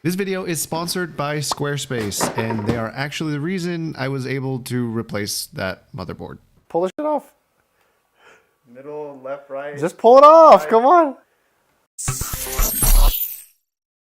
This video is sponsored by Squarespace, and they are actually the reason I was able to replace that motherboard. Pull the shit off. Middle, left, right. Just pull it off. Come on.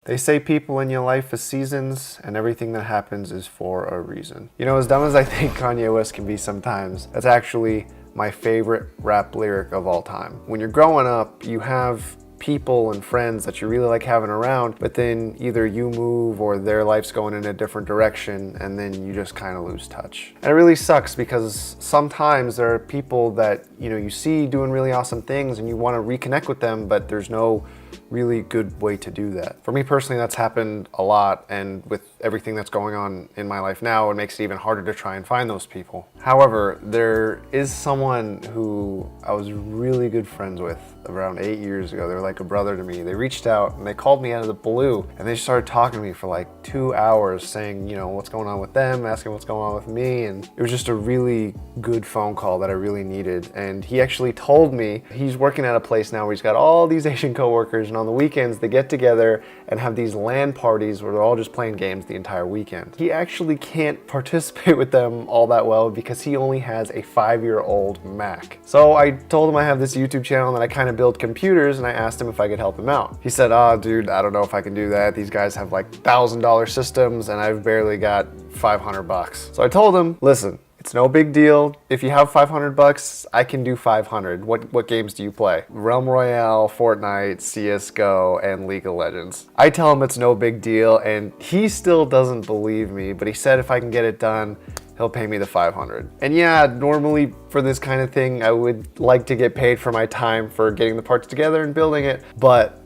They say people in your life are seasons, and everything that happens is for a reason. You know, as dumb as I think Kanye West can be sometimes, that's actually my favorite rap lyric of all time. When you're growing up, you have people and friends that you really like having around, but then either you move or their life's going in a different direction, and then you just kind of lose touch. And it really sucks because sometimes there are people that, you know, you see doing really awesome things and you want to reconnect with them, but there's no really good way to do that. For me personally, that's happened a lot, and with everything that's going on in my life now, it makes it even harder to try and find those people. However, there is someone who I was really good friends with around 8 years ago. They were like a brother to me. They reached out and they called me out of the blue, and they started talking to me for like 2 hours saying, you know, what's going on with them, asking what's going on with me, and it was just a really good phone call that I really needed. And he actually told me he's working at a place now where he's got all these Asian coworkers, and on the weekends they get together and have these LAN parties where they're all just playing games the entire weekend. He actually can't participate with them all that well because he only has a 5-year-old Mac. So I told him I have this YouTube channel and I kind of build computers, and I asked him if I could help him out. He said, "Oh dude, I don't know if I can do that. These guys have like $1,000 systems and I've barely got 500 bucks. So I told him, listen, it's no big deal. If you have 500 bucks, I can do 500. What games do you play? Realm Royale, Fortnite, CSGO, and League of Legends. I tell him it's no big deal, and he still doesn't believe me, but he said if I can get it done, he'll pay me the 500. And yeah, normally for this kind of thing, I would like to get paid for my time for getting the parts together and building it, but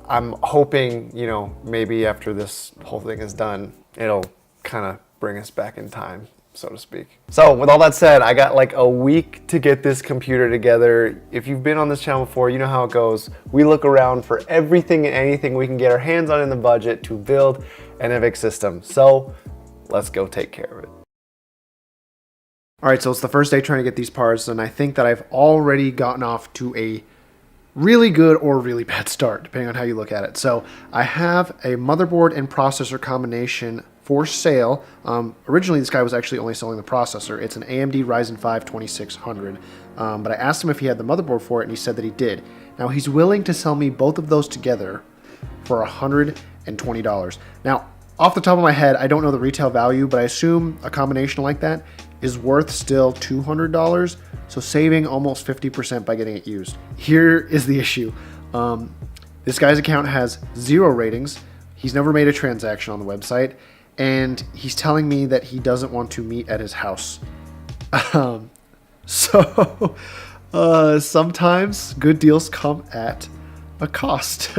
I'm hoping, you know, maybe after this whole thing is done, it'll kind of bring us back in time, so to speak. So with all that said, I got like a week to get this computer together. If you've been on this channel before, you know how it goes. We look around for everything and anything we can get our hands on in the budget to build an NVIDIA system. So let's go take care of it. All right, so it's the first day trying to get these parts, and I think that I've already gotten off to a really good or really bad start, depending on how you look at it. So I have a motherboard and processor combination for sale. Originally, this guy was actually only selling the processor. It's an AMD Ryzen 5 2600, but I asked him if he had the motherboard for it, and he said that he did. Now, he's willing to sell me both of those together for $120. Now, off the top of my head, I don't know the retail value, but I assume a combination like that is worth still $200, so saving almost 50% by getting it used. Here is the issue. This guy's account has 0 ratings. He's never made a transaction on the website, and he's telling me that he doesn't want to meet at his house. Sometimes good deals come at a cost.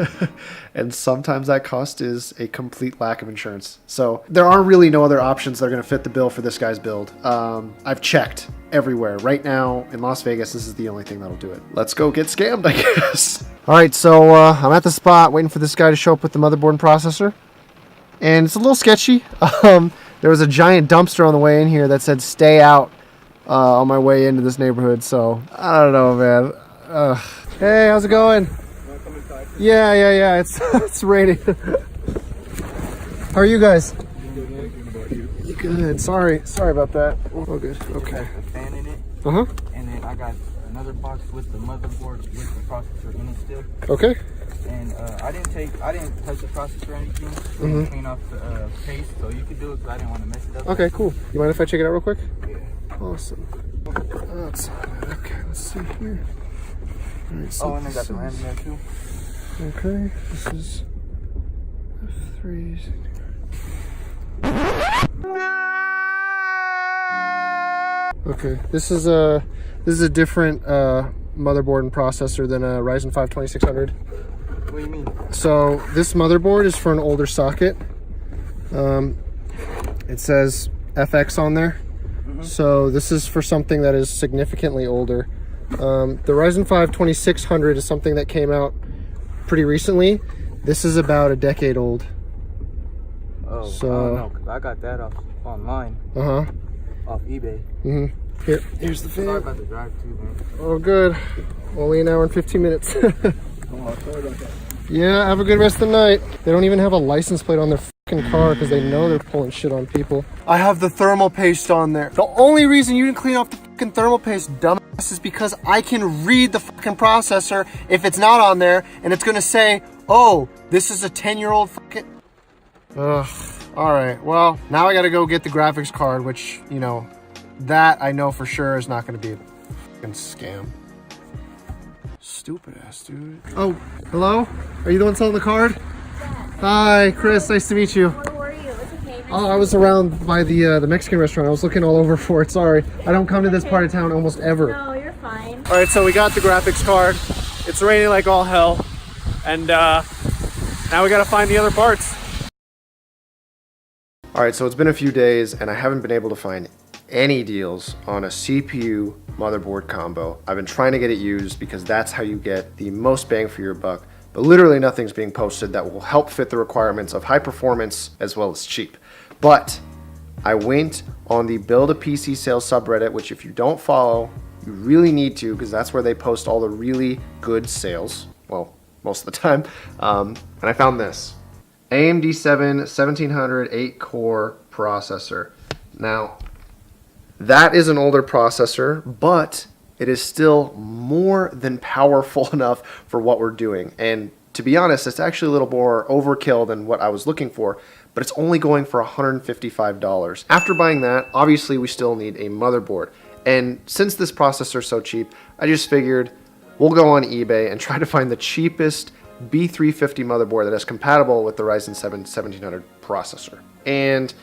And sometimes that cost is a complete lack of insurance. So there are really no other options that are going to fit the bill for this guy's build. I've checked everywhere. Right now in Las Vegas, this is the only thing that'll do it. Let's go get scammed, I guess. All right, so I'm at the spot waiting for this guy to show up with the motherboard and processor. And it's a little sketchy. There was a giant dumpster on the way in here that said stay out on my way into this neighborhood. So I don't know, man. Hey, how's it going? Yeah. It's raining. How are you guys? Good. Sorry about that. Oh, good. Okay. A fan in it. Uh-huh. And then I got another box with the motherboard with the processor in it still. Okay. And I didn't touch the processor or anything. Clean off the case, so you could do it because I didn't want to mess it up. Okay, cool. You mind if I check it out real quick? Yeah. Awesome. Okay, let's see here. All right, so and I got the RAM in there too. Okay, this is F3. Okay, this is a different motherboard and processor than a Ryzen 5 2600. What do you mean? So this motherboard is for an older socket. It says FX on there. So this is for something that is significantly older. The Ryzen 5 2600 is something that came out pretty recently. This is about a decade old. Oh, so I don't know, because I got that off online. Off eBay. Here's the fan. Sorry about the drive too, man. Oh, good. Only an hour and 15 minutes. Oh, sorry about that. Yeah, have a good rest of the night. They don't even have a license plate on their fucking car because they know they're pulling shit on people. I have the thermal paste on there. The only reason you didn't clean off the fucking thermal paste, dumbass, is because I can read the fucking processor if it's not on there, and it's gonna say, oh, this is a 10-year-old fucking... Ugh. Alright, well, now I gotta go get the graphics card, which, you know, that I know for sure is not gonna be a fucking scam. Stupid ass dude. Oh, hello? Are you the one selling the card? Yeah. Hi, Chris. Nice to meet you. How are you? It's okay. Oh, I was around by the Mexican restaurant. I was looking all over for it. Sorry. I don't come to this part of town almost ever. No, you're fine. All right, so we got the graphics card. It's raining like all hell. And now we got to find the other parts. All right, so it's been a few days and I haven't been able to find any deals on a CPU motherboard combo. I've been trying to get it used because that's how you get the most bang for your buck, but literally nothing's being posted that will help fit the requirements of high performance as well as cheap. But I went on the Build a PC Sales subreddit, which if you don't follow, you really need to, because that's where they post all the really good sales, well, most of the time, and I found this. AMD 1700 8-core processor. Now, that is an older processor, but it is still more than powerful enough for what we're doing. And to be honest, it's actually a little more overkill than what I was looking for, but it's only going for $155. After buying that, obviously we still need a motherboard. And since this processor is so cheap, I just figured we'll go on eBay and try to find the cheapest B350 motherboard that is compatible with the Ryzen 7 1700 processor. And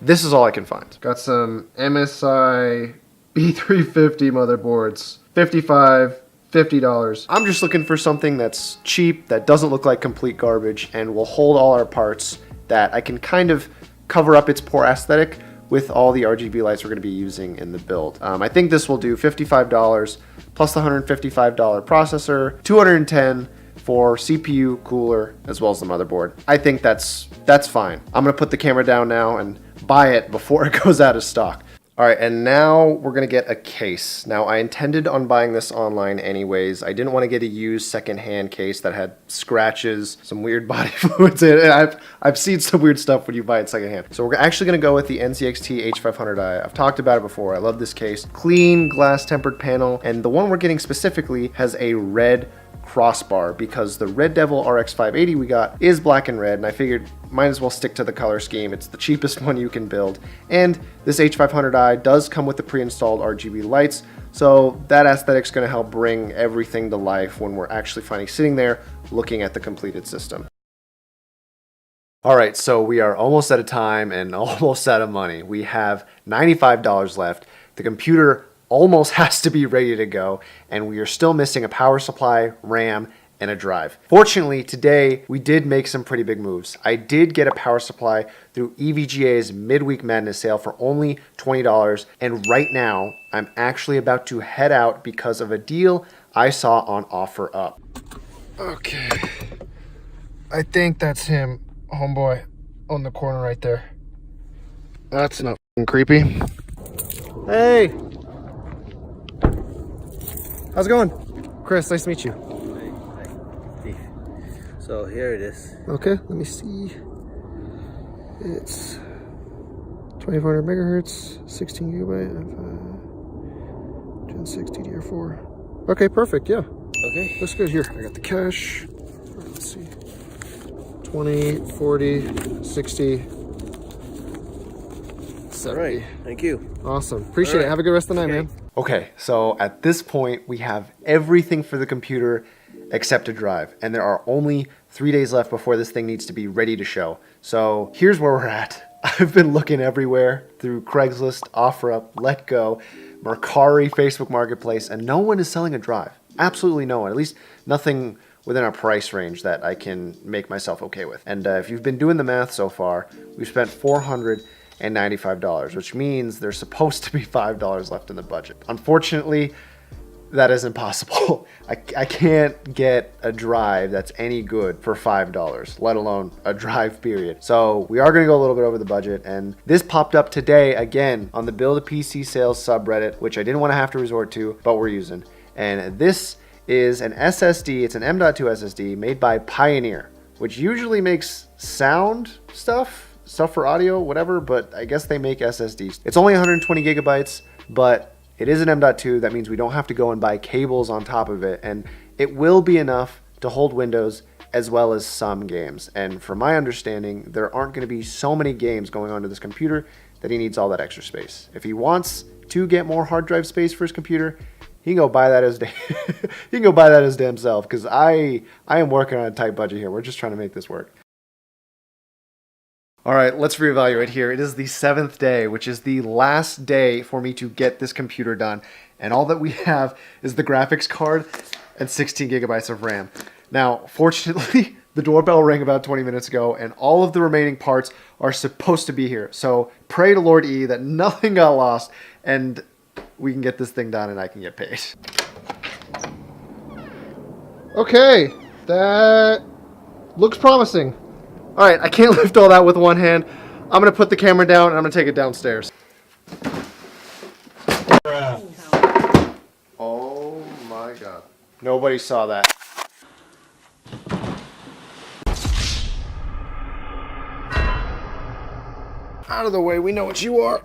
this is all I can find. Got some MSI B350 motherboards, $50. I'm just looking for something that's cheap, that doesn't look like complete garbage, and will hold all our parts, that I can kind of cover up its poor aesthetic with all the RGB lights we're going to be using in the build. I think this will do $55 plus the $155 processor, $210 for CPU, cooler, as well as the motherboard. I think that's fine. I'm gonna put the camera down now and buy it before it goes out of stock. All right, and now we're gonna get a case. Now, I intended on buying this online anyways. I didn't want to get a used secondhand case that had scratches, some weird body fluids in it. I've seen some weird stuff when you buy it secondhand. So we're actually gonna go with the NZXT H500i. I've talked about it before. I love this case. Clean, glass tempered panel, and the one we're getting specifically has a red crossbar because the Red Devil RX 580 we got is black and red, and I figured might as well stick to the color scheme. It's the cheapest one you can build, and this H500i does come with the pre-installed RGB lights, so that aesthetic's going to help bring everything to life when we're actually finally sitting there looking at the completed system. All right, so we are almost out of time and almost out of money. We have $95 left. The computer almost has to be ready to go, and we are still missing a power supply, RAM, and a drive. Fortunately, today we did make some pretty big moves. I did get a power supply through EVGA's Midweek Madness sale for only $20, and right now I'm actually about to head out because of a deal I saw on OfferUp. Okay, I think that's him, homeboy, on the corner right there. That's not creepy. Hey! How's it going? Chris, nice to meet you. Hey. So here it is. Okay, let me see. It's 2400 megahertz, 16 gigabyte of Gen 6 DDR4. Okay, perfect, yeah. Okay. Looks good. Here, I got the cash. Let's see. 20, 40, 60, 70. All right. Thank you. Awesome. Appreciate it. Have a good rest of the night, man. Okay, so at this point, we have everything for the computer except a drive, and there are only 3 days left before this thing needs to be ready to show. So here's where we're at. I've been looking everywhere through Craigslist, OfferUp, LetGo, Mercari, Facebook Marketplace, and no one is selling a drive. Absolutely no one, at least nothing within our price range that I can make myself okay with. And if you've been doing the math so far, we've spent $495, which means there's supposed to be $5 left in the budget. Unfortunately, that is impossible. I can't get a drive that's any good for $5, let alone a drive period. So we are gonna go a little bit over the budget, and this popped up today again on the Build a PC Sales subreddit, which I didn't wanna have to resort to, but we're using. And this is an SSD. It's an M.2 SSD made by Pioneer, which usually makes sound stuff for audio, whatever, but I guess they make SSDs. It's only 120 gigabytes, but it is an M.2. That means we don't have to go and buy cables on top of it, and it will be enough to hold Windows as well as some games. And from my understanding, there aren't going to be so many games going onto this computer that he needs all that extra space. If he wants to get more hard drive space for his computer, he can go buy that as he can go buy that his damn self, because I am working on a tight budget here. We're just trying to make this work. All right, let's reevaluate here. It is the 7th day, which is the last day for me to get this computer done. And all that we have is the graphics card and 16 gigabytes of RAM. Now, fortunately, the doorbell rang about 20 minutes ago, and all of the remaining parts are supposed to be here. So pray to Lord E that nothing got lost, and we can get this thing done and I can get paid. Okay, that looks promising. All right, I can't lift all that with one hand. I'm gonna put the camera down and I'm gonna take it downstairs. Oh my God. Nobody saw that. Out of the way, we know what you are.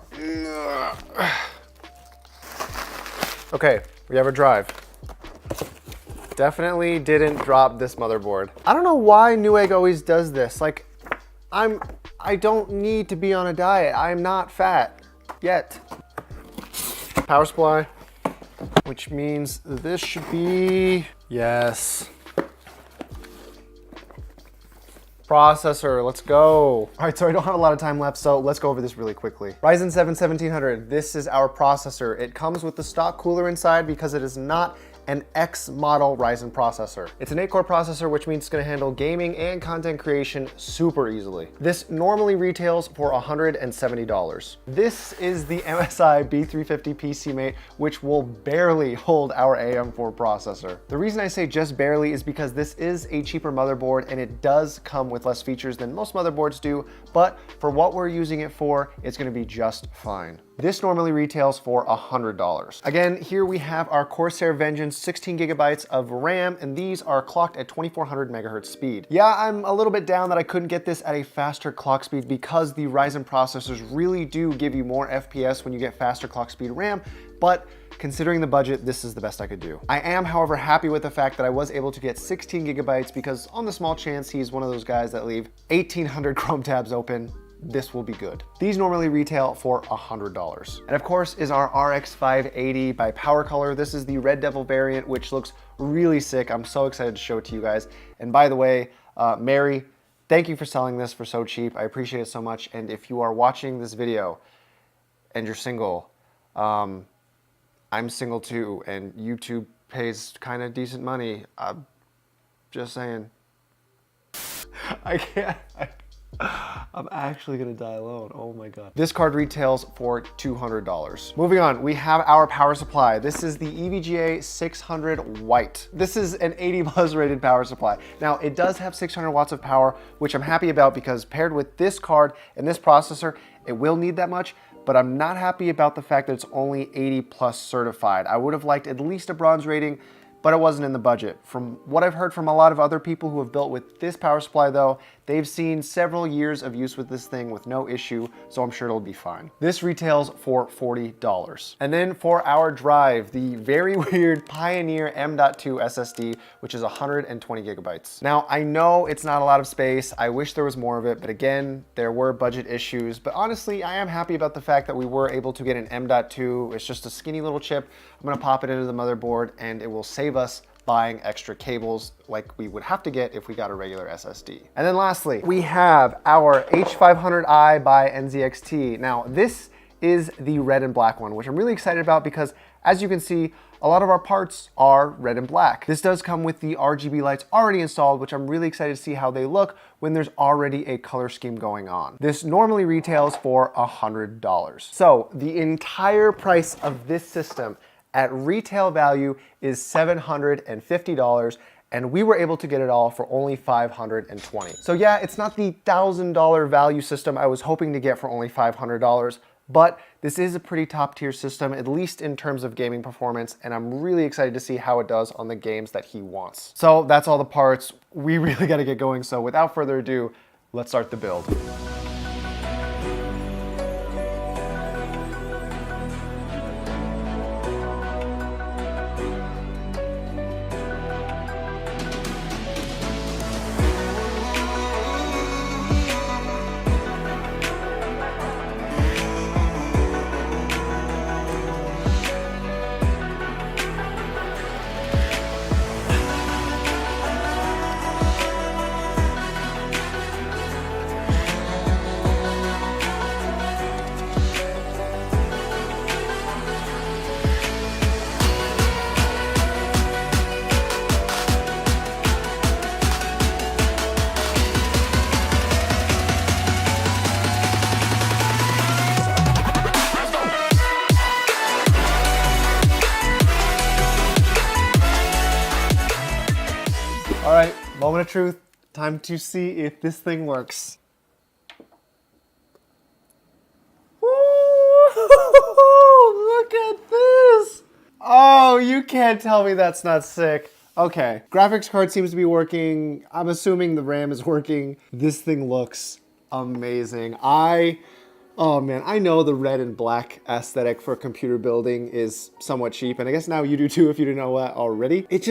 Okay, we have a drive. Definitely didn't drop this motherboard. I don't know why Newegg always does this. Like, I don't need to be on a diet. I'm not fat yet. Power supply, which means this should be, yes. Processor, let's go. All right, so I don't have a lot of time left, so let's go over this really quickly. Ryzen 7 1700, this is our processor. It comes with the stock cooler inside because it is not an X model Ryzen processor. It's an 8-core processor, which means it's gonna handle gaming and content creation super easily. This normally retails for $170. This is the MSI B350 PCMate, which will barely hold our AM4 processor. The reason I say just barely is because this is a cheaper motherboard and it does come with less features than most motherboards do, but for what we're using it for, it's gonna be just fine. This normally retails for $100. Again, here we have our Corsair Vengeance 16 gigabytes of RAM, and these are clocked at 2400 megahertz speed. Yeah, I'm a little bit down that I couldn't get this at a faster clock speed because the Ryzen processors really do give you more FPS when you get faster clock speed RAM, but considering the budget, this is the best I could do. I am, however, happy with the fact that I was able to get 16 gigabytes because on the small chance he's one of those guys that leave 1800 Chrome tabs open, this will be good. These normally retail for $100. And of course is our RX 580 by Power Color. This is the Red Devil variant, which looks really sick. I'm so excited to show it to you guys. And by the way, Mary, thank you for selling this for so cheap. I appreciate it so much. And if you are watching this video and you're single, I'm single too, and YouTube pays kind of decent money. Just saying. I can't. I'm actually gonna die alone. Oh my God. This card retails for $200. Moving on, we have our power supply. This is the EVGA 600 White. This is an 80 plus rated power supply. Now it does have 600 watts of power, which I'm happy about because paired with this card and this processor, it will need that much, but I'm not happy about the fact that it's only 80 plus certified. I would have liked at least a bronze rating, but it wasn't in the budget. From what I've heard from a lot of other people who have built with this power supply though, they've seen several years of use with this thing with no issue, so I'm sure it'll be fine. This retails for $40. And then for our drive, the very weird Pioneer M.2 SSD, which is 120 gigabytes. Now, I know it's not a lot of space. I wish there was more of it, but again, there were budget issues. But honestly, I am happy about the fact that we were able to get an M.2. It's just a skinny little chip. I'm gonna pop it into the motherboard and it will save us buying extra cables like we would have to get if we got a regular SSD. And then lastly, we have our H500i by NZXT. Now this is the red and black one, which I'm really excited about because as you can see, a lot of our parts are red and black. This does come with the RGB lights already installed, which I'm really excited to see how they look when there's already a color scheme going on. This normally retails for $100. So the entire price of this system at retail value is $750, and we were able to get it all for only $520. So yeah, it's not the $1,000 value system I was hoping to get for only $500, but this is a pretty top tier system, at least in terms of gaming performance, and I'm really excited to see how it does on the games that he wants. So that's all the parts. We really got to get going, so without further ado, let's start the build. All right, moment of truth. Time to see if this thing works. Woo! Look at this! Oh, you can't tell me that's not sick. Okay, graphics card seems to be working. I'm assuming the RAM is working. This thing looks amazing. Oh man, I know the red and black aesthetic for computer building is somewhat cheap, and I guess now you do too if you didn't know that already. It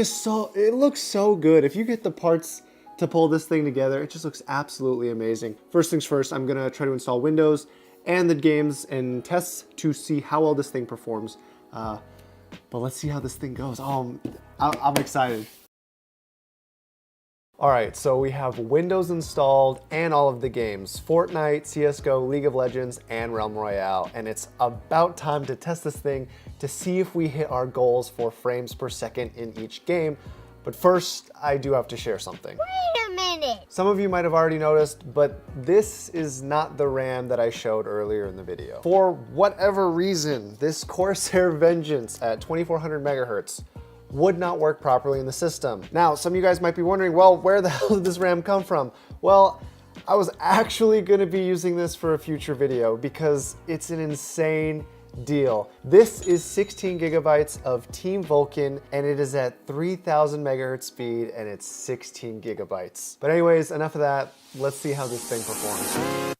looks so good. If you get the parts to pull this thing together, it just looks absolutely amazing. First things first, I'm gonna try to install Windows and the games and tests to see how well this thing performs. But let's see how this thing goes. Oh, I'm excited. All right, so we have Windows installed and all of the games, Fortnite, CSGO, League of Legends, and Realm Royale. And it's about time to test this thing to see if we hit our goals for frames per second in each game. But first, I do have to share something. Wait a minute. Some of you might have already noticed, but this is not the RAM that I showed earlier in the video. For whatever reason, this Corsair Vengeance at 2400 megahertz would not work properly in the system. Now, some of you guys might be wondering, well, where the hell did this RAM come from? Well, I was actually gonna be using this for a future video because it's an insane deal. This is 16 gigabytes of Team Vulcan, and it is at 3000 megahertz speed, and it's 16 gigabytes. But anyways, enough of that. Let's see how this thing performs.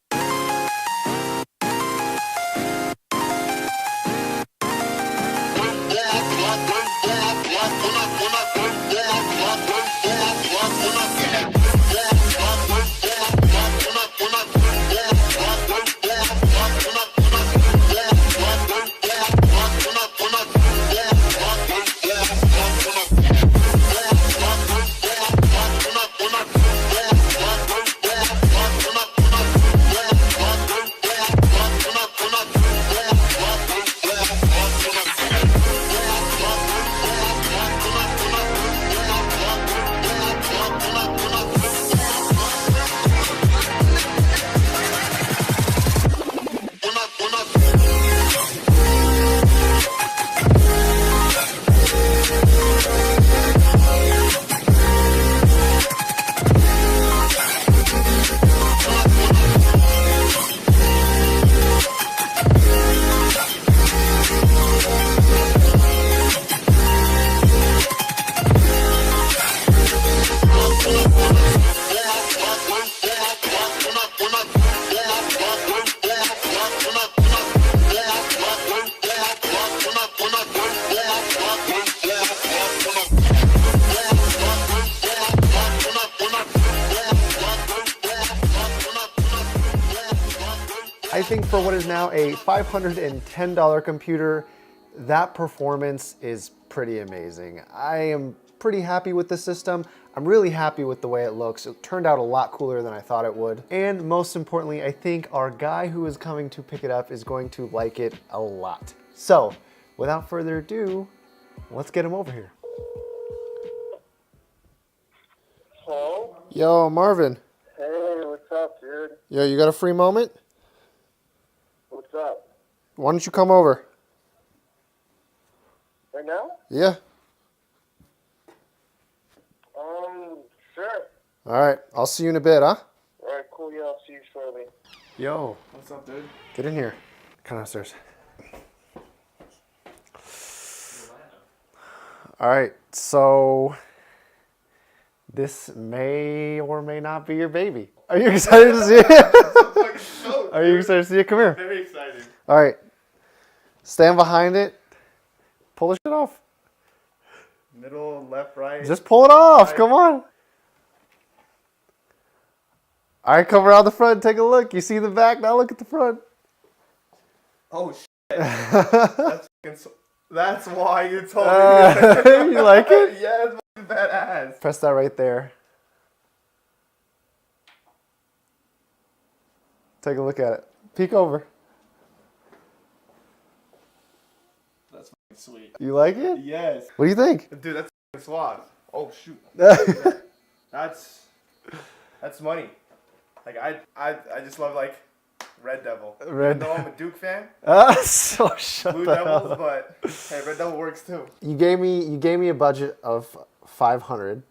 I think for what is now a $510 computer, that performance is pretty amazing. I am pretty happy with the system. I'm really happy with the way it looks. It turned out a lot cooler than I thought it would. And most importantly, I think our guy who is coming to pick it up is going to like it a lot. So, without further ado, let's get him over here. Hello? Yo, Marvin. Hey, what's up, dude? Yo, you got a free moment? What's up? Why don't you come over? Right now? Yeah. Sure. All right, I'll see you in a bit, huh? Alright, cool, yeah, I'll see you shortly. Yo, What's up, dude? get in here. Come downstairs. All right, so this may or may not be your baby. Are you excited to see it? Are you excited to see it? Come here. Very excited. All right, stand behind it. Pull the shit off. Middle, left, right. Just pull it off. Come on. All right, come around the front. Take a look. You see the back. Now look at the front. Oh shit. That's why you told me. You like it? Yeah, it's fucking badass. Press that right there. Take a look at it. Peek over. That's fucking sweet. You like it? Yes. What do you think? Dude, that's fucking suave. Oh shoot. That's money. Like I just love like Red Devil. Even though I'm a Duke fan. So shut Blue the Devils, hell up. but hey, Red Devil works too. You gave me a budget of 500,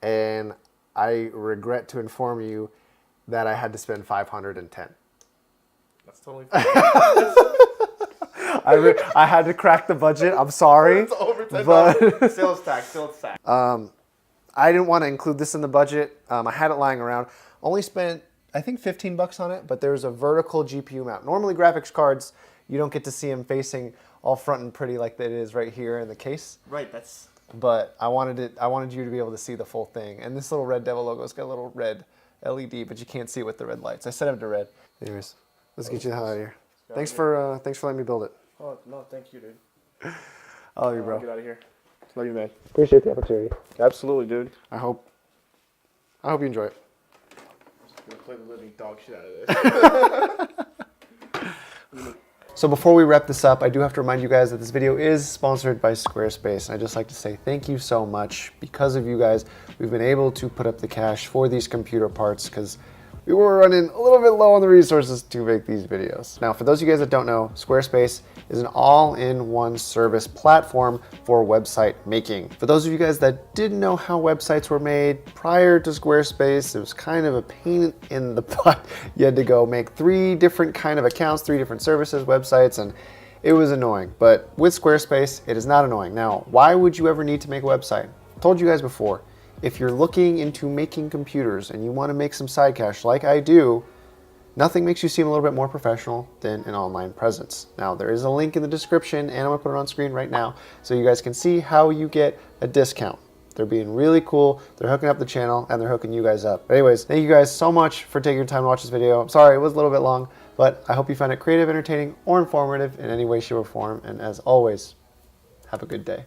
and I regret to inform you that I had to spend 510. That's totally fine. I had to crack the budget. I'm sorry. It's over $10. But Sales tax. I didn't want to include this in the budget. I had it lying around. Only spent, I think, $15 on it, but there's a vertical GPU mount. Normally graphics cards, you don't get to see them facing all front and pretty like it is right here in the case. Right, that's... But I wanted you to be able to see the full thing. And this little Red Devil logo's got a little red LED, but you can't see it with the red lights. I set it to red. Anyways, let's get you the hell out of here. Thanks for letting me build it. Oh, no, thank you, dude. I love you, bro. Get out of here. Love you, man. Appreciate the opportunity. Absolutely, dude. I hope you enjoy it. I'm gonna play the living dog shit out of this. So before we wrap this up, I do have to remind you guys that this video is sponsored by Squarespace. And I'd just like to say thank you so much. Because of you guys, we've been able to put up the cash for these computer parts because we were running a little bit low on the resources to make these videos. Now, for those of you guys that don't know, Squarespace is an all-in-one service platform for website making. For those of you guys that didn't know how websites were made prior to Squarespace, it was kind of a pain in the butt. You had to go make 3 different kind of accounts, 3 different services, websites, and it was annoying. But with Squarespace, it is not annoying. Now, why would you ever need to make a website? I told you guys before, if you're looking into making computers and you want to make some side cash like I do, nothing makes you seem a little bit more professional than an online presence. Now, there is a link in the description, and I'm gonna put it on screen right now so you guys can see how you get a discount. They're being really cool, they're hooking up the channel, and they're hooking you guys up. But anyways, thank you guys so much for taking your time to watch this video. I'm sorry, it was a little bit long, but I hope you found it creative, entertaining, or informative in any way, shape, or form. And as always, have a good day.